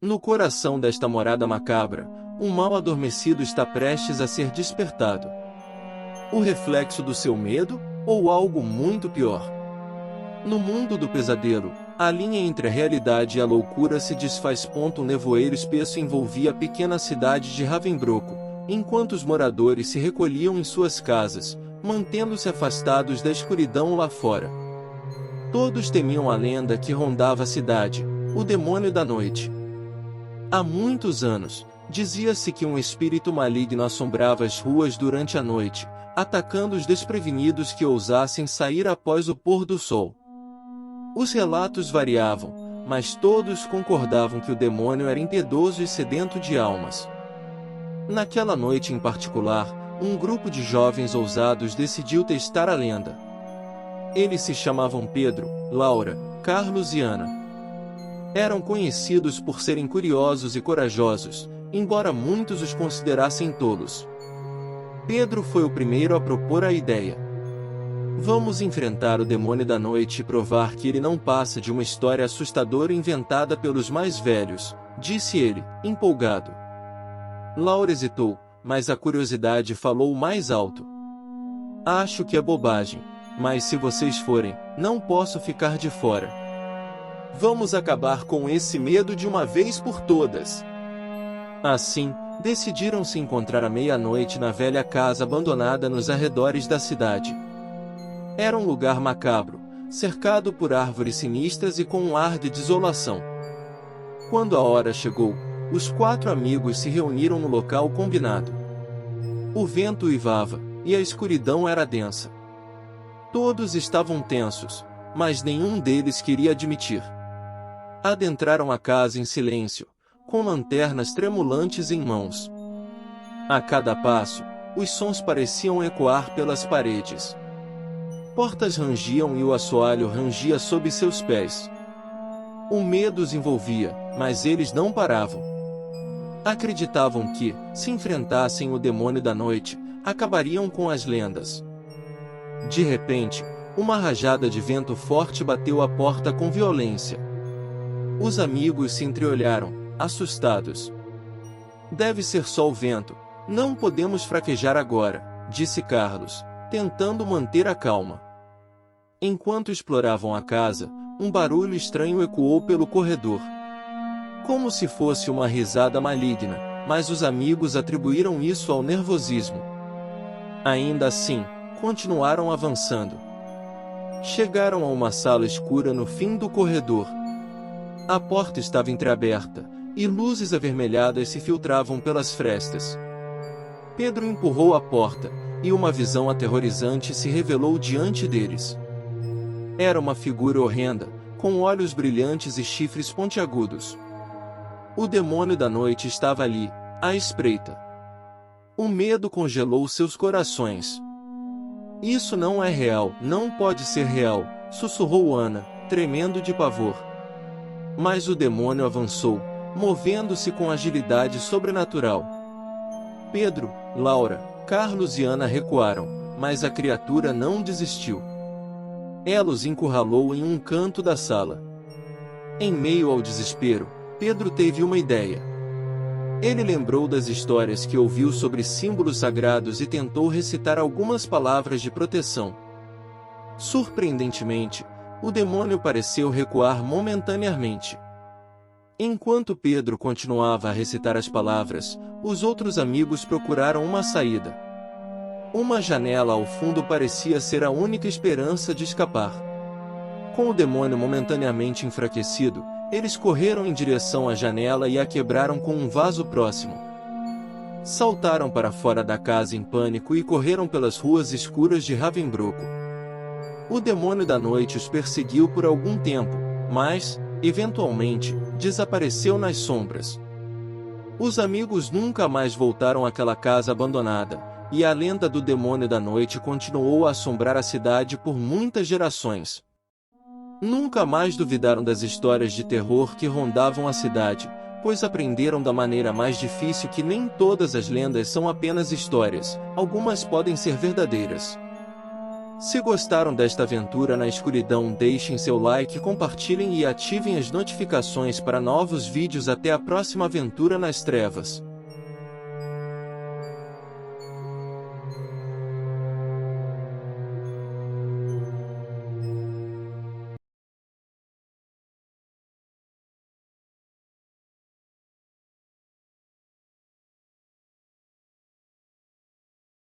No coração desta morada macabra, um mal adormecido está prestes a ser despertado. O reflexo do seu medo, ou algo muito pior? No mundo do pesadelo, a linha entre a realidade e a loucura se desfaz. Um nevoeiro espesso envolvia a pequena cidade de Ravensbrück, enquanto os moradores se recolhiam em suas casas, mantendo-se afastados da escuridão lá fora. Todos temiam a lenda que rondava a cidade, o demônio da noite. Há muitos anos, dizia-se que um espírito maligno assombrava as ruas durante a noite, atacando os desprevenidos que ousassem sair após o pôr do sol. Os relatos variavam, mas todos concordavam que o demônio era impiedoso e sedento de almas. Naquela noite em particular, um grupo de jovens ousados decidiu testar a lenda. Eles se chamavam Pedro, Laura, Carlos e Ana. Eram conhecidos por serem curiosos e corajosos, embora muitos os considerassem tolos. Pedro foi o primeiro a propor a ideia. Vamos enfrentar o demônio da noite e provar que ele não passa de uma história assustadora inventada pelos mais velhos, disse ele, empolgado. Laura hesitou, mas a curiosidade falou mais alto. Acho que é bobagem, mas se vocês forem, não posso ficar de fora. Vamos acabar com esse medo de uma vez por todas. Assim, decidiram se encontrar à meia-noite na velha casa abandonada nos arredores da cidade. Era um lugar macabro, cercado por árvores sinistras e com um ar de desolação. Quando a hora chegou, os 4 amigos se reuniram no local combinado. O vento uivava, e a escuridão era densa. Todos estavam tensos, mas nenhum deles queria admitir. Adentraram a casa em silêncio, com lanternas tremulantes em mãos. A cada passo, os sons pareciam ecoar pelas paredes. Portas rangiam e o assoalho rangia sob seus pés. O medo os envolvia, mas eles não paravam. Acreditavam que, se enfrentassem o demônio da noite, acabariam com as lendas. De repente, uma rajada de vento forte bateu a porta com violência. Os amigos se entreolharam, assustados. Deve ser só o vento, não podemos fraquejar agora, disse Carlos, tentando manter a calma. Enquanto exploravam a casa, um barulho estranho ecoou pelo corredor. Como se fosse uma risada maligna, mas os amigos atribuíram isso ao nervosismo. Ainda assim, continuaram avançando. Chegaram a uma sala escura no fim do corredor. A porta estava entreaberta, e luzes avermelhadas se filtravam pelas frestas. Pedro empurrou a porta, e uma visão aterrorizante se revelou diante deles. Era uma figura horrenda, com olhos brilhantes e chifres pontiagudos. O demônio da noite estava ali, à espreita. O medo congelou seus corações. Isso não é real, não pode ser real, sussurrou Ana, tremendo de pavor. Mas o demônio avançou, movendo-se com agilidade sobrenatural. Pedro, Laura, Carlos e Ana recuaram, mas a criatura não desistiu. Ela os encurralou em um canto da sala. Em meio ao desespero, Pedro teve uma ideia. Ele lembrou das histórias que ouviu sobre símbolos sagrados e tentou recitar algumas palavras de proteção. Surpreendentemente, o demônio pareceu recuar momentaneamente. Enquanto Pedro continuava a recitar as palavras, os outros amigos procuraram uma saída. Uma janela ao fundo parecia ser a única esperança de escapar. Com o demônio momentaneamente enfraquecido, eles correram em direção à janela e a quebraram com um vaso próximo. Saltaram para fora da casa em pânico e correram pelas ruas escuras de Ravensbrück. O demônio da noite os perseguiu por algum tempo, mas, eventualmente, desapareceu nas sombras. Os amigos nunca mais voltaram àquela casa abandonada, e a lenda do demônio da noite continuou a assombrar a cidade por muitas gerações. Nunca mais duvidaram das histórias de terror que rondavam a cidade, pois aprenderam da maneira mais difícil que nem todas as lendas são apenas histórias, algumas podem ser verdadeiras. Se gostaram desta aventura na escuridão, deixem seu like, compartilhem e ativem as notificações para novos vídeos. Até a próxima aventura nas trevas.